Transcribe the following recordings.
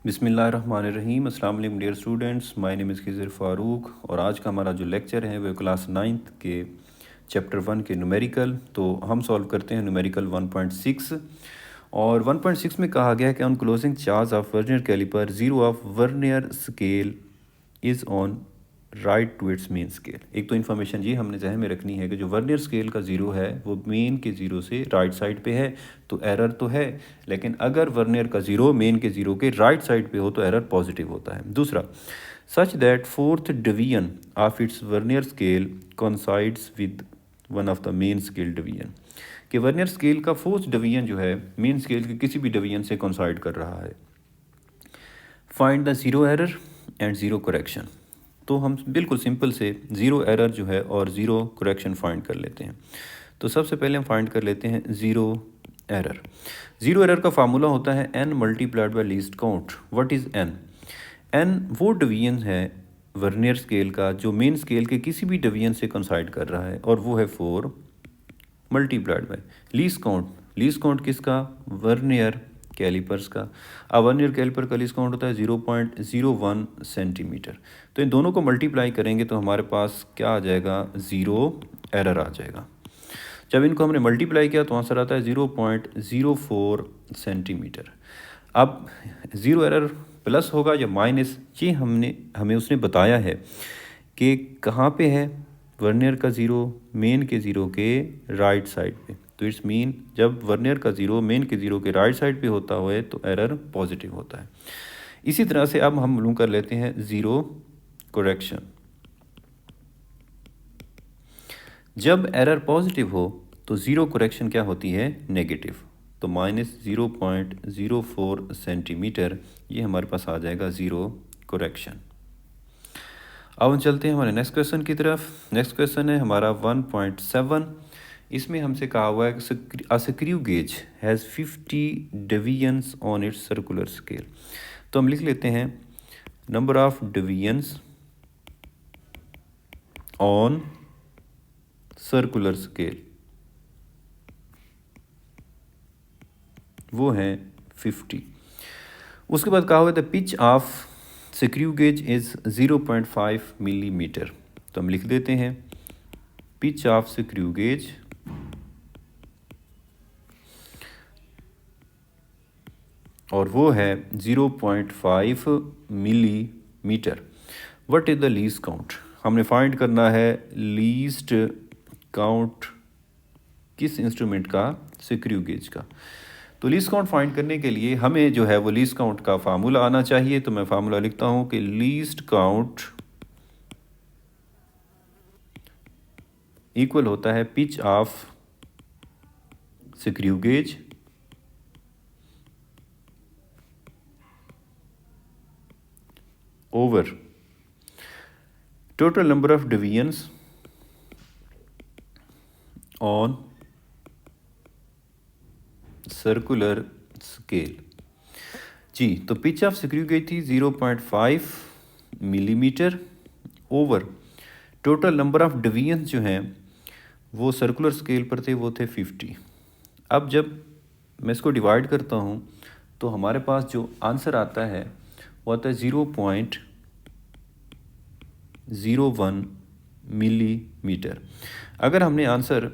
बिस्मिल्लाहिर्रहमानिर्रहीम। अस्सलाम वालेकुम dear students, my name is Khizar Farooq और आज का हमारा जो लेक्चर है वो क्लास 9th के चैप्टर 1 के न्यूमेरिकल। तो हम सॉल्व करते हैं न्यूमेरिकल 1.6 और 1.6 में कहा गया है कि on closing charge of vernier calliper zero of vernier scale is on right to its main scale. एक तो इन्फॉर्मेशन ये हमने जहन में रखनी है कि जो वर्नियर स्केल का ज़ीरो है वो मेन के ज़ीरो से राइट साइड पे है, तो एरर तो है, लेकिन अगर वर्नियर का ज़ीरो मेन के ज़ीरो के राइट साइड पे हो तो एरर पॉजिटिव होता है। दूसरा, such that fourth division of its vernier scale coincides with one of the main scale division, कि वर्नियर स्केल का फोर्थ डिवीजन जो है मेन स्केल के किसी भी डिवीजन से कोइंसाइड कर रहा है। Find the zero error and zero correction. तो हम बिल्कुल सिंपल से ज़ीरो एरर जो है और ज़ीरो करेक्शन फाइंड कर लेते हैं। तो सबसे पहले हम फाइंड कर लेते हैं ज़ीरो एरर। ज़ीरो एरर का फार्मूला होता है n multiplied by least count. What is n? n वो डिवीजन है वर्नियर स्केल का जो मेन स्केल के किसी भी डिवीजन से कंसाइड कर रहा है, और वो है 4 multiplied by least count. Least count किसका? वर्नियर कैलिपर्स का। अब वर्नियर कैलिपर का लीस्ट काउंट होता है 0.01 सेंटीमीटर। तो इन दोनों को मल्टीप्लाई करेंगे तो हमारे पास क्या आ जाएगा? ज़ीरो एरर आ जाएगा। जब इनको हमने मल्टीप्लाई किया तो आंसर आता है 0.04 सेंटीमीटर। अब ज़ीरो एरर प्लस होगा या माइनस, ये हमें उसने बताया है कि कहाँ पे है वर्नियर का ज़ीरो मेन के ज़ीरो के राइट साइड पे। तो इट्स मीन जब वर्नियर का ज़ीरो मेन के ज़ीरो के राइट साइड पे होता है तो एरर पॉजिटिव होता है। इसी तरह से अब हम मालूम कर लेते हैं ज़ीरो करेक्शन। जब एरर पॉजिटिव हो तो ज़ीरो करेक्शन क्या होती है? नेगेटिव। तो -0.04 सेंटीमीटर ये हमारे पास आ जाएगा ज़ीरो करेक्शन। अब हम चलते हैं हमारे नेक्स्ट क्वेश्चन की तरफ। नेक्स्ट क्वेश्चन है हमारा 1.7। इसमें हमसे कहा हुआ है कि a screw gauge has 50 divisions on it's circular scale. तो हम लिख लेते हैं number of divisions on circular scale, वो है 50। उसके बाद कहा हुआ था pitch of screw gauge is 0.5 millimetre. तो हम लिख देते हैं पिच ऑफ स्क्रू गेज और वो है 0.5 millimetre. What is the least count? हमने फाइंड करना है लीस्ट काउंट किस इंस्ट्रूमेंट का? स्क्रू गेज का। तो लीस्ट काउंट फाइंड करने के लिए हमें जो है वो लीस्ट काउंट का फार्मूला आना चाहिए। तो मैं फार्मूला लिखता हूँ कि लीस्ट काउंट इक्वल होता है pitch of screw gauge over total number of divisions on circular scale. जी, तो पिच ऑफ स्क्रू गेज थी 0.5 millimetre over total number of divisions जो हैं वो सर्कुलर स्केल पर थे, वो थे 50। अब जब मैं इसको डिवाइड करता हूँ तो हमारे पास जो आंसर आता है वो आता है 0.01 मिलीमीटर। अगर हमने आंसर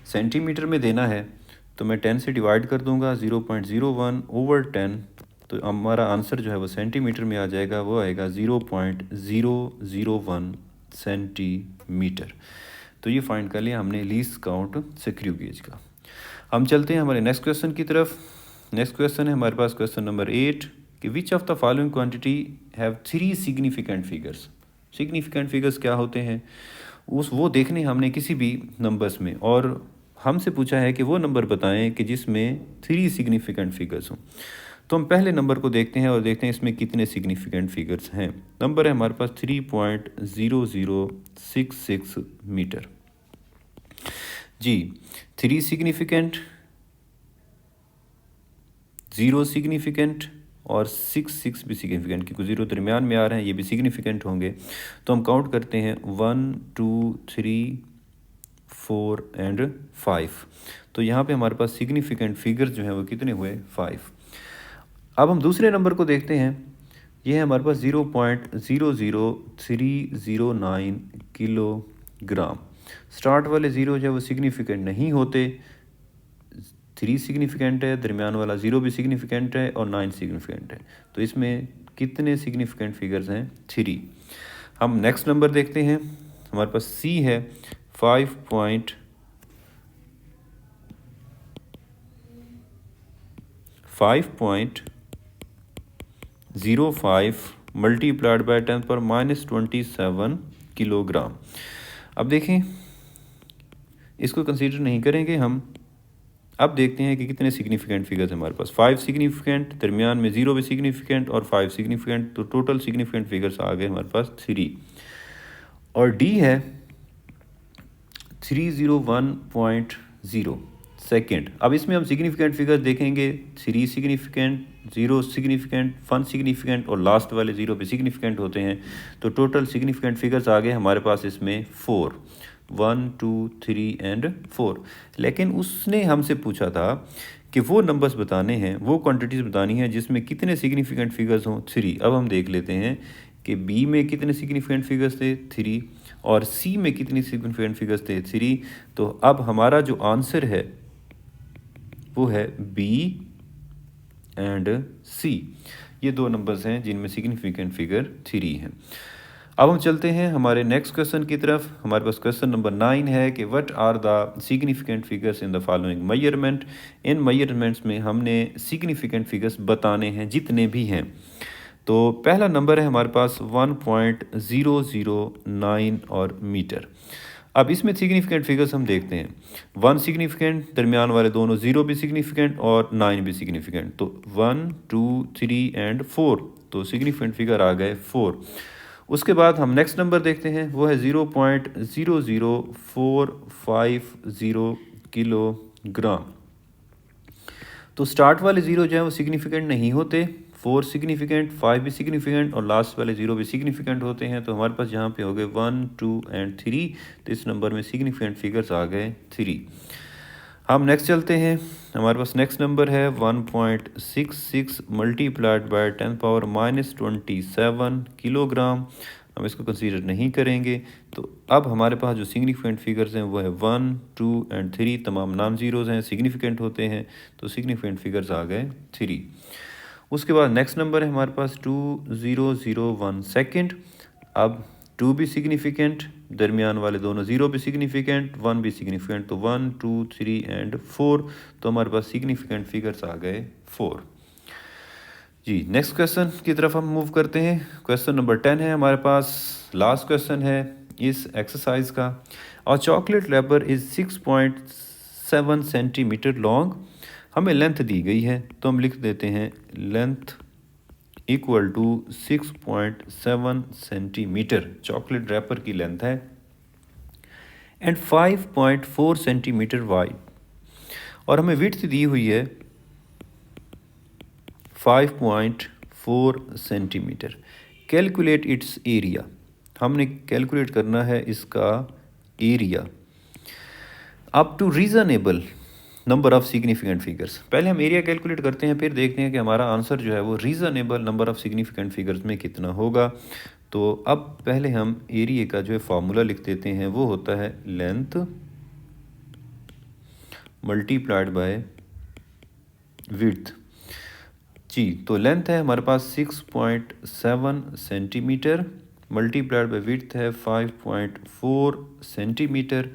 सेंटीमीटर में देना है तो मैं 10 से डिवाइड कर दूंगा, 0.01 ओवर 10, तो हमारा आंसर जो है वो सेंटीमीटर में आ जाएगा, वो आएगा 0.001 सेंटीमीटर। तो ये फाइंड कर लिया हमने लीस्ट काउंट स्क्रू गेज का। हम चलते हैं हमारे नेक्स्ट क्वेश्चन की तरफ। नेक्स्ट क्वेश्चन है हमारे पास क्वेश्चन नंबर 8 कि which of the following quantity have 3 significant figures. Significant figures क्या होते हैं वो देखने हमने किसी भी नंबर्स में, और हमसे पूछा है कि वो नंबर बताएं कि जिसमें 3 सिग्निफिकेंट फिगर्स हों। तो हम पहले नंबर को देखते हैं और देखते हैं इसमें कितने सिग्निफिकेंट फिगर्स हैं। नंबर है हमारे पास 3.0066 मीटर। जी, 3 सिग्निफिकेंट, 0 सिग्निफिकेंट और 6 भी सिग्निफिकेंट, क्योंकि 0 दरमियान में आ रहे हैं, ये भी सिग्निफिकेंट होंगे। तो हम काउंट करते हैं 1 2 3 4 एंड 5। तो यहाँ पे हमारे पास सिग्निफिकेंट फिगर जो है वो कितने हुए? 5। अब हम दूसरे नंबर को देखते हैं ये है हमारे पास 0.00309 किलोग्राम। स्टार्ट वाले ज़ीरो जो है वो सिग्निफिकेंट नहीं होते, 3 सिग्निफिकेंट है, दरमियान वाला 0 भी सिग्निफिकेंट है और 9 सिग्निफिकेंट है। तो इसमें कितने सिग्निफिकेंट फिगर्स हैं? 3। हम नेक्स्ट नंबर देखते हैं। हमारे पास सी है 5.05 मल्टीप्लाइड बाय 10⁻⁻27 किलोग्राम। अब देखें, इसको कंसीडर नहीं करेंगे हम। अब देखते हैं कि कितने सिग्निफिकेंट फिगर्स हैं हमारे पास। 5 सिग्निफिकेंट, दरमियान में 0 भी सिग्निफिकेंट और 5 सिग्निफिकेंट, तो टोटल सिग्निफिकेंट फिगर्स आ गए हमारे पास 3। और डी है 301.0 सेकेंड। अब इसमें हम सिग्निफिकेंट फिगर्स देखेंगे, 3 सिग्निफिकेंट, 0 सिग्निफिकेंट, 1 सिग्निफिकेंट और लास्ट वाले 0 भी सिग्निफिकेंट होते हैं। तो टोटल सिग्निफिकेंट फिगर्स आ गए हमारे पास इसमें 4, 1 2 3 एंड 4। लेकिन उसने हमसे पूछा था कि वो नंबर्स बताने हैं, वो क्वांटिटीज़ बतानी है जिसमें कितने सिग्निफिकेंट फिगर्स हों 3। अब हम देख लेते हैं कि बी में कितने सिग्निफिकेंट फिगर्स थे 3 और सी में कितनी सिग्निफिकेंट फिगर्स थे 3। तो अब हमारा जो आंसर है वो है बी एंड सी। ये दो नंबर्स हैं जिनमें सिग्निफिकेंट फिगर 3 हैं। अब हम चलते हैं हमारे नेक्स्ट क्वेश्चन की तरफ। हमारे पास क्वेश्चन नंबर 9 है कि what are the significant figures in the following measurement. इन मेजरमेंट्स में हमने सिग्निफिकेंट फिगर्स बताने हैं जितने भी हैं। तो पहला नंबर है हमारे पास 1.009 और मीटर। अब इसमें सिग्निफिकेंट फिगर्स हम देखते हैं। 1 सिग्निफिकेंट, दरमियान वाले दोनों 0 भी सिग्निफिकेंट और 9 भी सिग्निफिकेंट। तो 1 2 3 एंड 4, तो सिग्निफिकेंट फिगर आ गए 4। उसके बाद हम नेक्स्ट नंबर देखते हैं, वो है 0.00450 किलोग्राम। तो स्टार्ट वाले 0 जो है वो सिग्निफिकेंट नहीं होते, 4 सिग्निफिकेंट, 5 भी सिग्निफिकेंट और लास्ट वाले 0 भी सिग्निफिकेंट होते हैं। तो हमारे पास यहाँ पे हो गए 1 2 एंड 3। तो इस नंबर में सिग्निफिकेंट फिगर्स आ गए 3। हम नेक्स्ट चलते हैं। हमारे पास नेक्स्ट नंबर है 1.66 मल्टीप्लाइड बाय 10⁻⁻27 किलोग्राम। हम इसको कंसीडर नहीं करेंगे। तो अब हमारे पास जो सिग्निफिकेंट फिगर्स हैं वो है 1 2 एंड 3, तमाम नॉन ज़ीरोज़ हैं, सिग्निफिकेंट होते हैं। तो सिग्निफिकेंट फिगर्स आ गए 3। उसके बाद नेक्स्ट नंबर है हमारे पास 2001 सेकेंड। अब 2 भी सिग्निफिकेंट, दरमियान वाले दोनों 0 भी सिग्निफिकेंट, 1 भी सिग्निफिकेंट। तो 1 2 3 एंड 4, तो हमारे पास सिग्निफिकेंट फिगर्स आ गए 4। जी, नेक्स्ट क्वेश्चन की तरफ हम मूव करते हैं। क्वेश्चन नंबर 10 है हमारे पास, लास्ट क्वेश्चन है इस एक्सरसाइज का। और chocolate wrapper is 6.7 centimetre long. हमें लेंथ दी गई है, तो हम लिख देते हैं length equal to 6.7 centimetre. Chocolate wrapper की लेंथ है एंड 5.4 सेंटीमीटर वाइड। और हमें विड्थ दी हुई है 5.4 सेंटीमीटर। Calculate its area. हमने कैलकुलेट करना है इसका area up to reasonable number of significant figures. पहले हम एरिया कैलकुलेट करते हैं, फिर देखते हैं कि हमारा आंसर जो है वो reasonable number of significant figures में कितना होगा। तो अब पहले हम एरिया का जो है फार्मूला लिख देते हैं, वो होता है लेंथ मल्टीप्लाइड बाय विड्थ। जी, तो लेंथ है हमारे पास 6.7 सेंटीमीटर मल्टीप्लाइड बाय विड्थ है 5.4 सेंटीमीटर।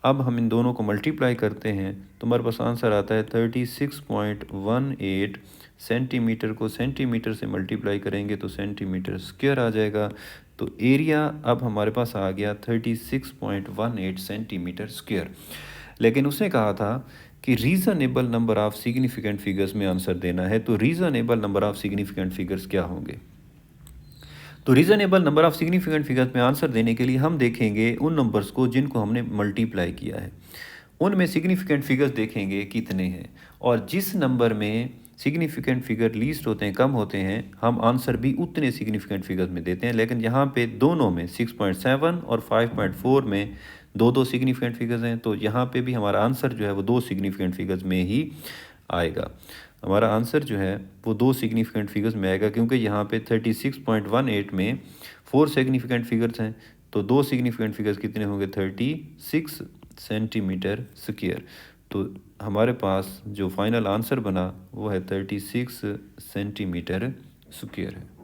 अब हम इन दोनों को मल्टीप्लाई करते हैं तो हमारे पास आंसर आता है 36.18 सेंटीमीटर। को सेंटीमीटर से मल्टीप्लाई करेंगे तो सेंटीमीटर स्क्वायर आ जाएगा। तो एरिया अब हमारे पास आ गया 36.18 सेंटीमीटर स्क्वायर। लेकिन उसने कहा था कि reasonable number of significant figures में आंसर देना है। तो reasonable number of significant figures क्या होंगे? तो reasonable number of significant figures में आंसर देने के लिए हम देखेंगे उन नंबर्स को जिनको हमने मल्टीप्लाई किया है, उनमें सिग्निफिकेंट फिगर्स देखेंगे कितने हैं। और जिस नंबर में सिग्निफिकेंट फिगर लीस्ट होते हैं, कम होते हैं, हम आंसर भी उतने सिग्निफिकेंट फिगर्स में देते हैं। लेकिन यहाँ पे दोनों में 6.7 और 5.4 में दो सिग्निफिकेंट फिगर्स हैं, तो यहाँ पे भी हमारा आंसर जो है वो 2 सिग्निफिकेंट फिगर्स में ही आएगा। हमारा आंसर जो है वो दो सिग्निफिकेंट फिगर्स में आएगा, क्योंकि यहाँ पे 36.18 में 4 सिग्निफिकेंट फिगर्स हैं, तो दो सिग्निफिकेंट फिगर्स कितने होंगे, 36 सेंटीमीटर स्क्वायर। तो हमारे पास जो फाइनल आंसर बना वो है 36 सेंटीमीटर स्क्वायर है।